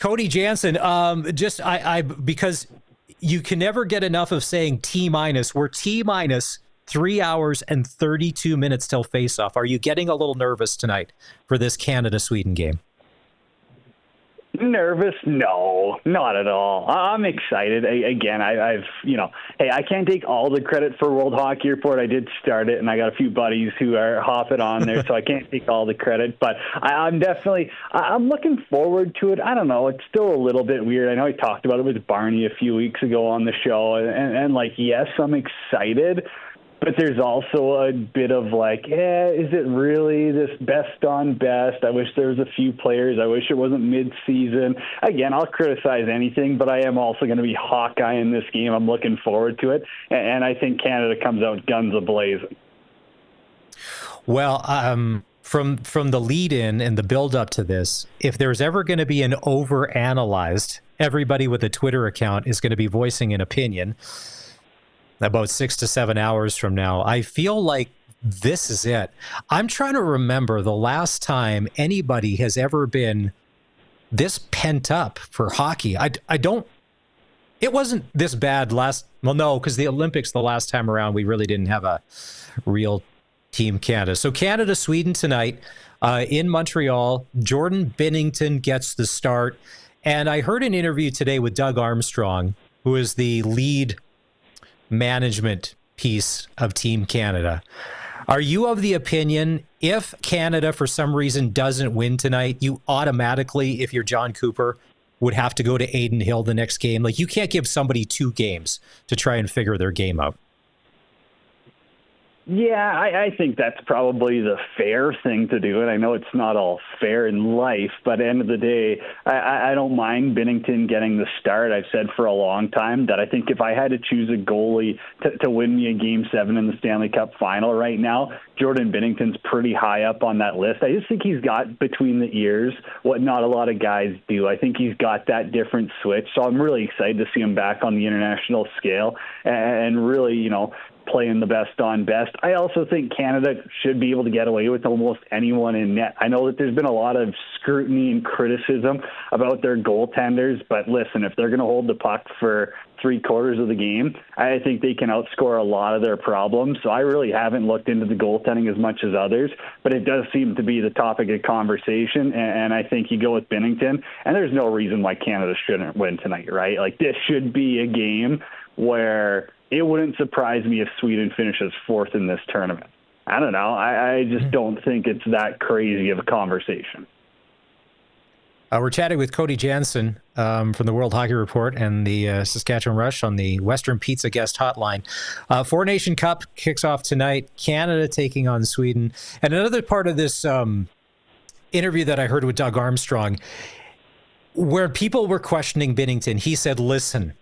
Cody Janzen, because you can never get enough of saying T minus. We're T minus 3 hours and 32 minutes till face-off. Are you getting a little nervous tonight for this Canada-Sweden game? Nervous? No, not at all. I'm excited. Again, hey, I can't take all the credit for World Hockey Report. I did start it, and I got a few buddies who are hopping on there, so I can't take all the credit. But I'm looking forward to it. I don't know. It's still a little bit weird. I know I talked about it with Barney a few weeks ago on the show, and yes, I'm excited. But there's also a bit of is it really this best on best? I wish there was a few players. I wish it wasn't mid-season. Again, I'll criticize anything, but I am also going to be Hawkeye in this game. I'm looking forward to it. And I think Canada comes out guns a-blazing. Well, from the lead-in and the build-up to this, if there's ever going to be an over-analyzed, everybody with a Twitter account is going to be voicing an opinion about 6 to 7 hours from now. I feel like this is it. I'm trying to remember the last time anybody has ever been this pent up for hockey. It wasn't this bad because the Olympics the last time around, we really didn't have a real Team Canada. So Canada, Sweden tonight in Montreal. Jordan Binnington gets the start. And I heard an interview today with Doug Armstrong, who is the lead management piece of Team Canada. Are you of the opinion if Canada for some reason doesn't win tonight, you automatically, if you're John Cooper, would have to go to Adin Hill the next game? Like, you can't give somebody 2 games to try and figure their game out. Yeah, I think that's probably the fair thing to do. And I know it's not all fair in life, but at the end of the day, I don't mind Binnington getting the start. I've said for a long time that I think if I had to choose a goalie to win me a Game 7 in the Stanley Cup final right now, Jordan Binnington's pretty high up on that list. I just think he's got between the ears what not a lot of guys do. I think he's got that different switch. So I'm really excited to see him back on the international scale and really, playing the best on best. I also think Canada should be able to get away with almost anyone in net. I know that there's been a lot of scrutiny and criticism about their goaltenders, but listen, if they're going to hold the puck for 3/4 of the game, I think they can outscore a lot of their problems. So I really haven't looked into the goaltending as much as others, but it does seem to be the topic of conversation, and I think you go with Binnington, and there's no reason why Canada shouldn't win tonight, right? Like, this should be a game where it wouldn't surprise me if Sweden finishes 4th in this tournament. I don't know. I just don't think it's that crazy of a conversation. We're chatting with Cody Janzen from the World Hockey Report and the Saskatchewan Rush on the Western Pizza Guest Hotline. Four Nation Cup kicks off tonight. Canada taking on Sweden. And another part of this interview that I heard with Doug Armstrong, where people were questioning Binnington, he said, listen,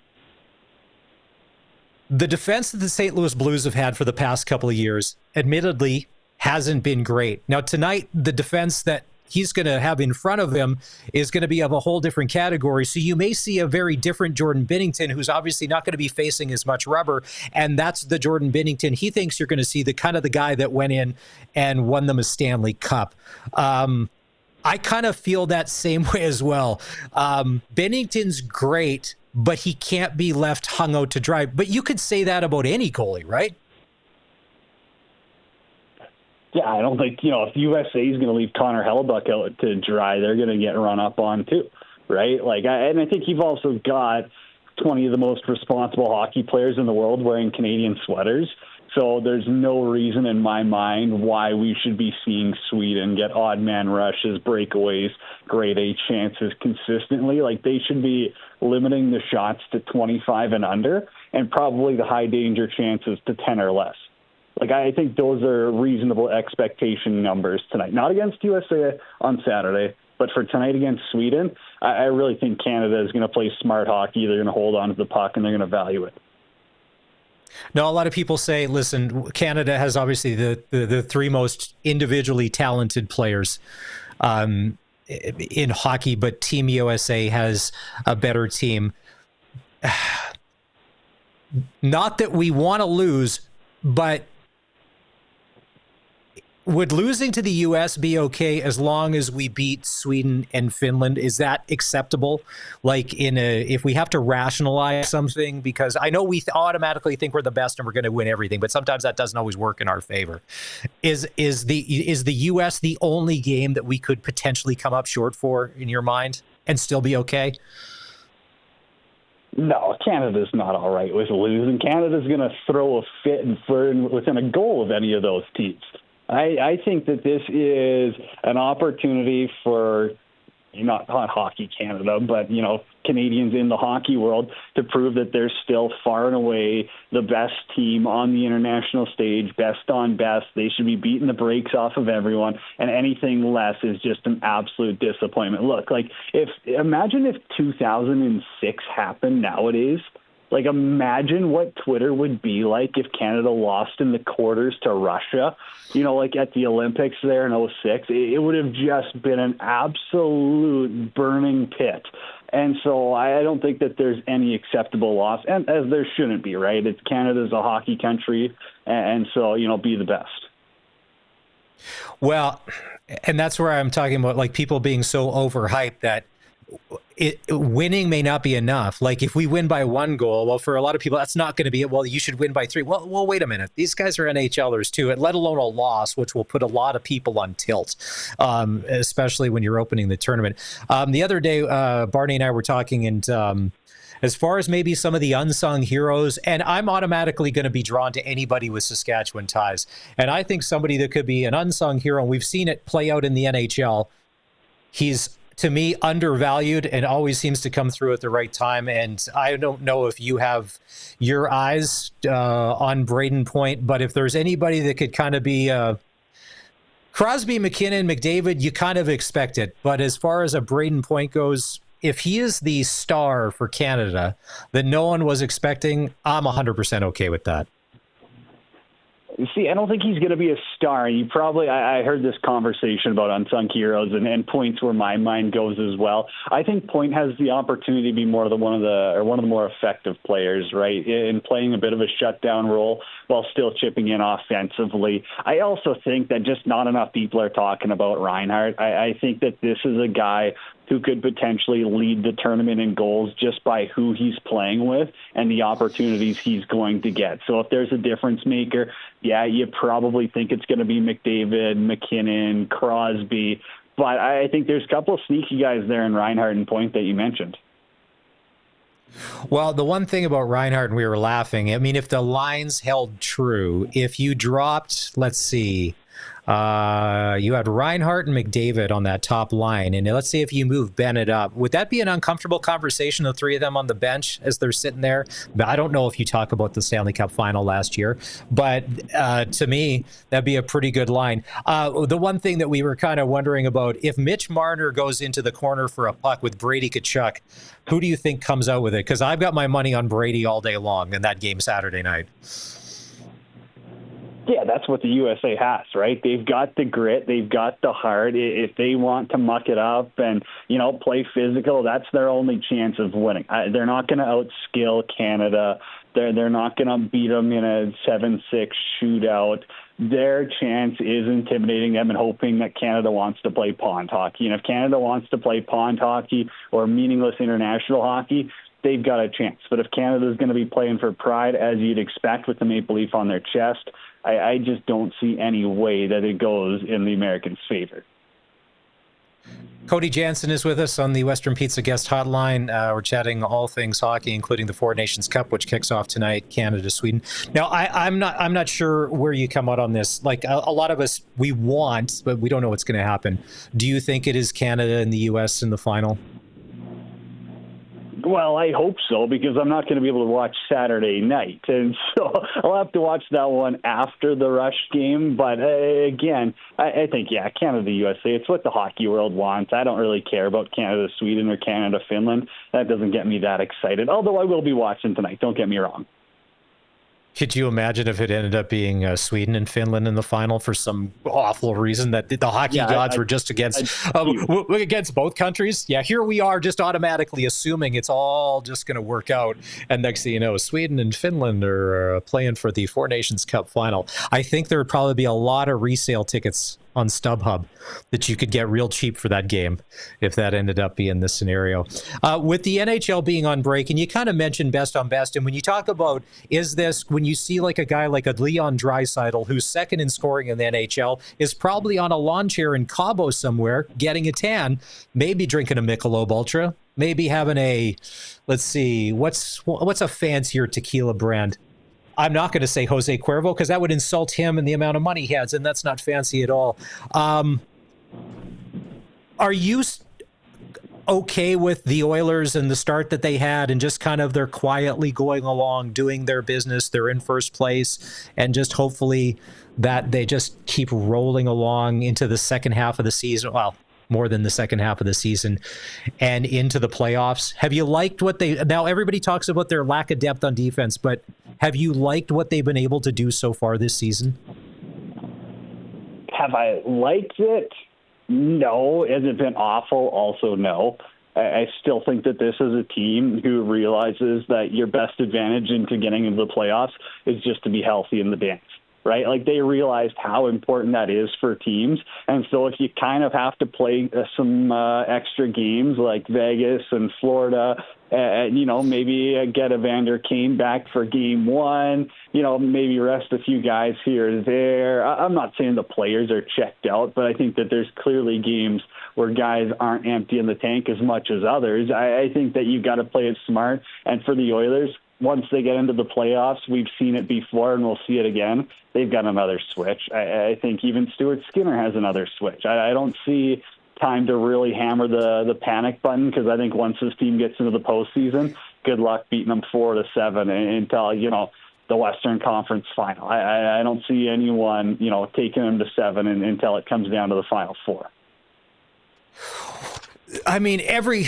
the defense that the St. Louis Blues have had for the past couple of years, admittedly, hasn't been great. Now, tonight, the defense that he's going to have in front of him is going to be of a whole different category. So you may see a very different Jordan Binnington, who's obviously not going to be facing as much rubber. And that's the Jordan Binnington he thinks you're going to see, the kind of the guy that went in and won them a Stanley Cup. I kind of feel that same way as well. Binnington's great, but he can't be left hung out to dry. But you could say that about any goalie, right? Yeah, I don't think, if USA is going to leave Connor Hellebuyck out to dry, they're going to get run up on too, right? And I think you've also got 20 of the most responsible hockey players in the world wearing Canadian sweaters. So there's no reason in my mind why we should be seeing Sweden get odd man rushes, breakaways, grade A chances consistently. They should be limiting the shots to 25 and under, and probably the high danger chances to 10 or less. I think those are reasonable expectation numbers tonight. Not against USA on Saturday, but for tonight against Sweden, I really think Canada is going to play smart hockey. They're going to hold on to the puck, and they're going to value it. Now, a lot of people say, listen, Canada has obviously the three most individually talented players in hockey, but Team USA has a better team. Not that we want to lose, but would losing to the U.S. be okay as long as we beat Sweden and Finland? Is that acceptable? Like if we have to rationalize something, because I know we automatically think we're the best and we're going to win everything, but sometimes that doesn't always work in our favor. Is the U.S. the only game that we could potentially come up short for in your mind and still be okay? No, Canada's not all right with losing. Canada's going to throw a fit within a goal of any of those teams. I think that this is an opportunity for not Hockey Canada, but, Canadians in the hockey world to prove that they're still far and away the best team on the international stage, best on best. They should be beating the brakes off of everyone, and anything less is just an absolute disappointment. Look, imagine if 2006 happened nowadays. Imagine what Twitter would be like if Canada lost in the quarters to Russia, at the Olympics there in 2006. It would have just been an absolute burning pit. And so I don't think that there's any acceptable loss, and as there shouldn't be, right? It's Canada's a hockey country, and so, be the best. Well, and that's where I'm talking about, people being so overhyped that winning may not be enough. If we win by 1 goal, well, for a lot of people, that's not going to be it. Well, you should win by 3. Well, wait a minute. These guys are NHLers too, let alone a loss, which will put a lot of people on tilt, especially when you're opening the tournament. The other day, Barney and I were talking, and as far as maybe some of the unsung heroes, and I'm automatically going to be drawn to anybody with Saskatchewan ties. And I think somebody that could be an unsung hero, and we've seen it play out in the NHL, he's, to me, undervalued and always seems to come through at the right time. And I don't know if you have your eyes on Braden Point, but if there's anybody that could kind of be Crosby, McKinnon, McDavid, you kind of expect it. But as far as a Braden Point goes, if he is the star for Canada that no one was expecting, I'm 100% okay with that. See, I don't think he's going to be a star. I heard this conversation about unsung heroes and Point's where my mind goes as well. I think Point has the opportunity to be one of the more effective players, right, in playing a bit of a shutdown role while still chipping in offensively. I also think that just not enough people are talking about Reinhart. I think that this is a guy who could potentially lead the tournament in goals just by who he's playing with and the opportunities he's going to get. So if there's a difference maker, yeah, you probably think it's going to be McDavid, McKinnon, Crosby. But I think there's a couple of sneaky guys there in Reinhart and Point that you mentioned. Well, the one thing about Reinhart, and we were laughing, if the lines held true, if you dropped, let's see, you had Reinhart and McDavid on that top line, and let's say if you move Bennett up, would that be an uncomfortable conversation, the three of them on the bench as they're sitting there? But I don't know if you talk about the Stanley Cup final last year, but to me, that'd be a pretty good line. The one thing that we were kind of wondering about, if Mitch Marner goes into the corner for a puck with Brady Tkachuk, who do you think comes out with it? Because I've got my money on Brady all day long in that game Saturday night. Yeah, that's what the USA has, right? They've got the grit, they've got the heart. If they want to muck it up and, play physical, that's their only chance of winning. They're not going to outskill Canada. They're not going to beat them in a 7-6 shootout. Their chance is intimidating them and hoping that Canada wants to play pond hockey. And if Canada wants to play pond hockey or meaningless international hockey, they've got a chance. But if Canada's going to be playing for pride, as you'd expect with the maple leaf on their chest, I just don't see any way that it goes in the Americans' favor. Cody Janzen is with us on the Western Pizza guest hotline. We're chatting all things hockey, including the Four Nations Cup, which kicks off tonight, Canada, Sweden. Now, I'm not sure where you come out on this. A lot of us, we want, but we don't know what's going to happen. Do you think it is Canada and the U.S. in the final? Well, I hope so, because I'm not going to be able to watch Saturday night. And so I'll have to watch that one after the Rush game. But again, I think, Canada, USA, it's what the hockey world wants. I don't really care about Canada, Sweden, or Canada, Finland. That doesn't get me that excited, although I will be watching tonight. Don't get me wrong. Could you imagine if it ended up being Sweden and Finland in the final for some awful reason that the hockey gods were just against both countries? Yeah, here we are just automatically assuming it's all just going to work out. And next thing you know, Sweden and Finland are playing for the Four Nations Cup final. I think there would probably be a lot of resale tickets on StubHub that you could get real cheap for that game if that ended up being the scenario. With the NHL being on break, and you kind of mentioned best on best, and when you talk about is this, when you see like a guy like a Leon Draisaitl, who's second in scoring in the NHL, is probably on a lawn chair in Cabo somewhere, getting a tan, maybe drinking a Michelob Ultra, maybe having a, let's see, what's a fancier tequila brand? I'm not going to say Jose Cuervo because that would insult him and the amount of money he has, and that's not fancy at all. Are you okay with the Oilers and the start that they had and just kind of they're quietly going along, doing their business, they're in first place, and just hopefully that they just keep rolling along into the second half of the season? Well, more than the second half of the season and into the playoffs. Have you liked what now everybody talks about their lack of depth on defense, but have you liked what they've been able to do so far this season? Have I liked it? No. Has it been awful? Also no. I still think that this is a team who realizes that your best advantage into getting into the playoffs is just to be healthy in the dance. Right? Like they realized how important that is for teams. And so if you kind of have to play some extra games like Vegas and Florida, maybe get Evander Kane back for game one, maybe rest a few guys here or there. I'm not saying the players are checked out, but I think that there's clearly games where guys aren't empty in the tank as much as others. I think that you've got to play it smart. And for the Oilers, once they get into the playoffs, we've seen it before and we'll see it again. They've got another switch. I think even Stuart Skinner has another switch. I don't see time to really hammer the panic button because I think once this team gets into the postseason, good luck beating them 4-7 until, the Western Conference final. I don't see anyone, taking them to 7 until it comes down to the Final Four. I mean, every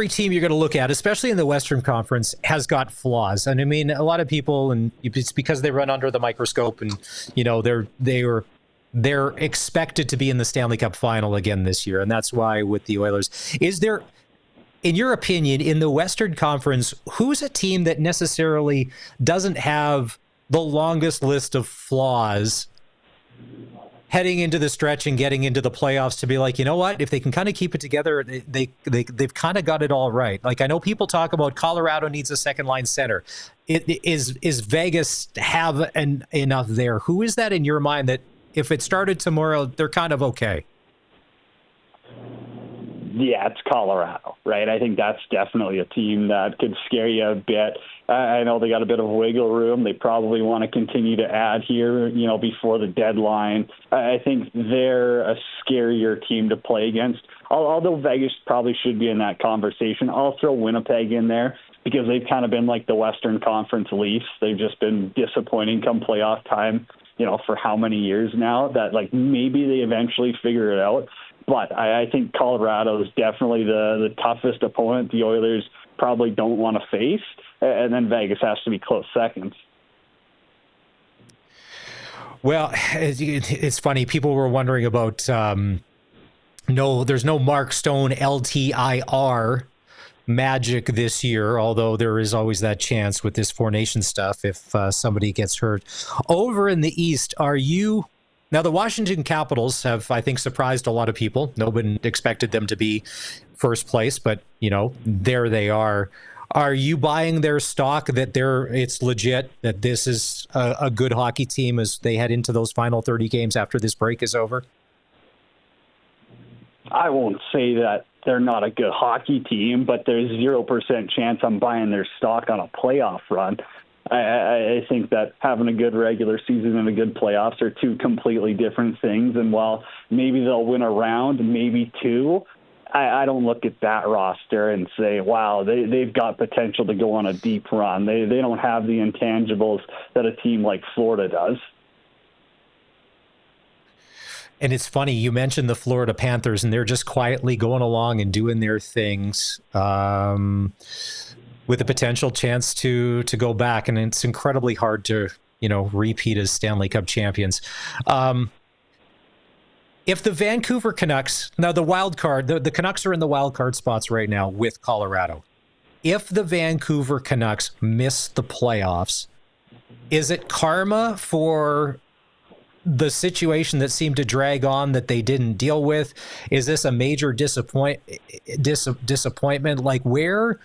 team you're going to look at, especially in the Western Conference, has got flaws. And I mean, a lot of people, and it's because they run under the microscope, and they're expected to be in the Stanley Cup final again this year, and that's why with the Oilers, is there, in your opinion, in the Western Conference, who's a team that necessarily doesn't have the longest list of flaws heading into the stretch and getting into the playoffs to be like, you know what, if they can kind of keep it together, they've kind of got it all right. Like I know people talk about Colorado needs a second line center. Is Vegas have enough there? Who is that in your mind that if it started tomorrow, they're kind of okay? Yeah, it's Colorado, right? I think that's definitely a team that could scare you a bit. I know they got a bit of wiggle room. They probably want to continue to add here, before the deadline. I think they're a scarier team to play against. Although Vegas probably should be in that conversation, I'll throw Winnipeg in there because they've kind of been like the Western Conference Leafs. They've just been disappointing come playoff time, for how many years now that like maybe they eventually figure it out. But I think Colorado is definitely the toughest opponent the Oilers probably don't want to face, and then Vegas has to be close second. Well, it's funny. People were wondering about there's no Mark Stone LTIR magic this year, although there is always that chance with this Four Nations stuff if somebody gets hurt. Over in the East, now, the Washington Capitals have, I think, surprised a lot of people. Nobody expected them to be first place, but, there they are. Are you buying their stock that it's legit, that this is a good hockey team as they head into those final 30 games after this break is over? I won't say that they're not a good hockey team, but there's 0% chance I'm buying their stock on a playoff run. I think that having a good regular season and a good playoffs are two completely different things. And while maybe they'll win a round, maybe two, I don't look at that roster and say, wow, they've got potential to go on a deep run. They don't have the intangibles that a team like Florida does. And it's funny, you mentioned the Florida Panthers, and they're just quietly going along and doing their things. with a potential chance to go back, and it's incredibly hard to repeat as Stanley Cup champions. If the Vancouver Canucks, now the wild card, the Canucks are in the wild card spots right now with Colorado. If the Vancouver Canucks miss the playoffs, is it karma for the situation that seemed to drag on that they didn't deal with? Is this a major disappointment? Like, where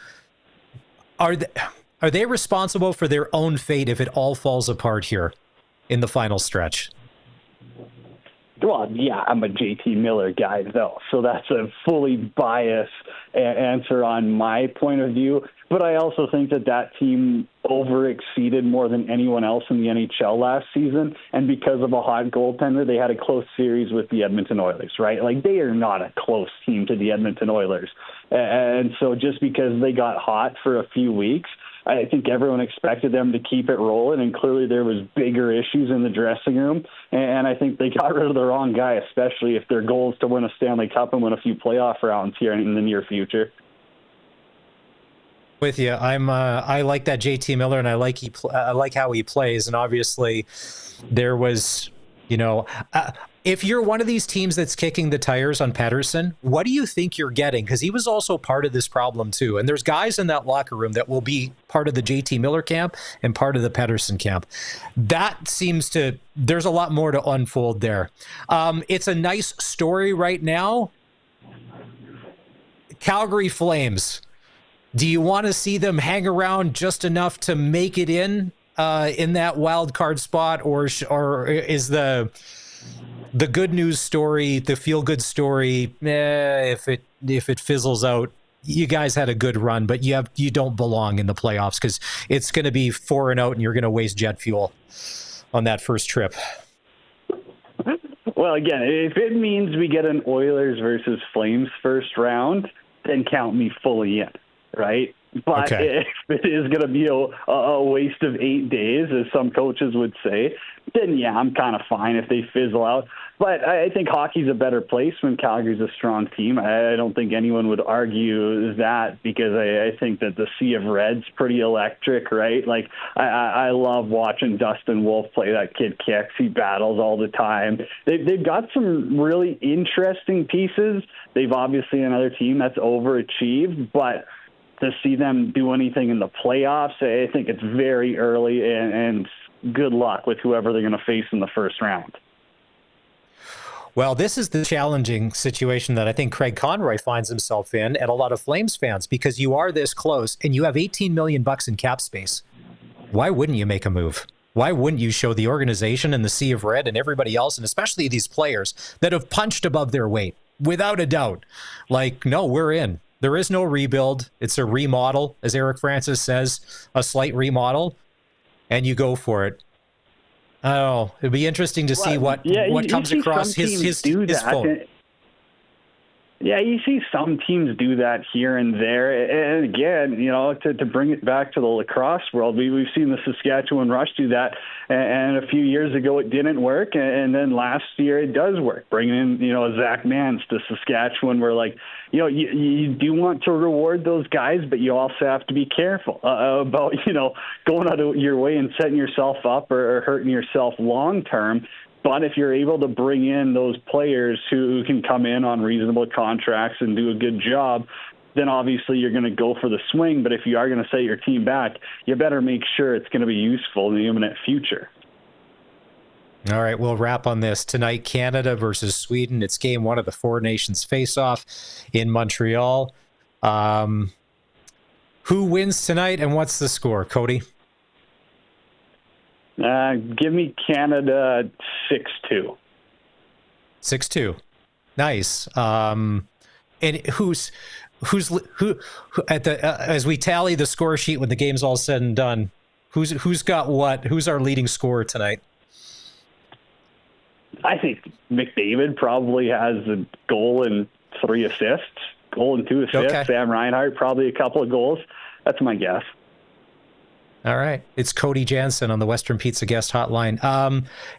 are they responsible for their own fate if it all falls apart here in the final stretch? Well, yeah, I'm a JT Miller guy, though, so that's a fully biased answer on my point of view. But I also think that team overexceeded more than anyone else in the NHL last season, and because of a hot goaltender, they had a close series with the Edmonton Oilers, right? Like, they are not a close team to the Edmonton Oilers. And so just because they got hot for a few weeks, I think everyone expected them to keep it rolling, and clearly there was bigger issues in the dressing room, and I think they got rid of the wrong guy, especially if their goal is to win a Stanley Cup and win a few playoff rounds here in the near future. With you, I like that JT Miller, and I like how he plays, and obviously there was, if you're one of these teams that's kicking the tires on Pettersson, what do you think you're getting? Because he was also part of this problem too. And there's guys in that locker room that will be part of the JT Miller camp and part of the Pettersson camp. There's a lot more to unfold there. It's a nice story right now. Calgary Flames. Do you want to see them hang around just enough to make it in that wild card spot, or is the good news story, the feel-good story, if it fizzles out, you guys had a good run, but you don't belong in the playoffs because it's going to be 4-0 and you're going to waste jet fuel on that first trip? Well, again, if it means we get an Oilers versus Flames first round, then count me fully in, right? But if it is going to be a waste of 8 days, as some coaches would say, then yeah, I'm kind of fine if they fizzle out. But I think hockey's a better place when Calgary's a strong team. I don't think anyone would argue that, because I think that the Sea of Red's pretty electric, right? Like, I love watching Dustin Wolf play. That kid kicks. He battles all the time. They've got some really interesting pieces. They've obviously another team that's overachieved, but to see them do anything in the playoffs, I think it's very early, and good luck with whoever they're going to face in the first round. Well, this is the challenging situation that I think Craig Conroy finds himself in, and a lot of Flames fans, because you are this close and you have $18 million in cap space. Why wouldn't you make a move? Why wouldn't you show the organization and the Sea of Red and everybody else, and especially these players that have punched above their weight, without a doubt, like, no, we're in. There is no rebuild. It's a remodel, as Eric Francis says, a slight remodel, and you go for it. Oh, it'd be interesting to see what comes across his phone. Yeah, you see some teams do that here and there. And again, to bring it back to the lacrosse world, we've seen the Saskatchewan Rush do that. And a few years ago it didn't work. And then last year it does work. Bringing in, Zach Mans to Saskatchewan, where, like, you do want to reward those guys, but you also have to be careful about, going out of your way and setting yourself up or hurting yourself long term. But if you're able to bring in those players who can come in on reasonable contracts and do a good job, then obviously you're going to go for the swing. But if you are going to set your team back, you better make sure it's going to be useful in the imminent future. All right, we'll wrap on this. Tonight, Canada versus Sweden. It's game 1 of the Four Nations Face-Off in Montreal. Who wins tonight, and what's the score, Cody? Give me Canada 6-2. 6-2. Nice. And who at the as we tally the score sheet when the game's all said and done, who's got what? Who's our leading scorer tonight? I think McDavid probably has a goal and 3 assists. Goal and 2 assists. Okay. Sam Reinhart probably a couple of goals. That's my guess. All right. It's Cody Janzen on the Western Pizza Guest Hotline.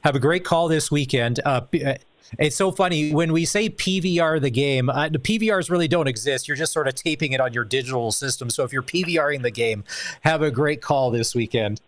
Have a great call this weekend. It's so funny when we say PVR the game, the PVRs really don't exist. You're just sort of taping it on your digital system. So if you're PVRing the game, have a great call this weekend.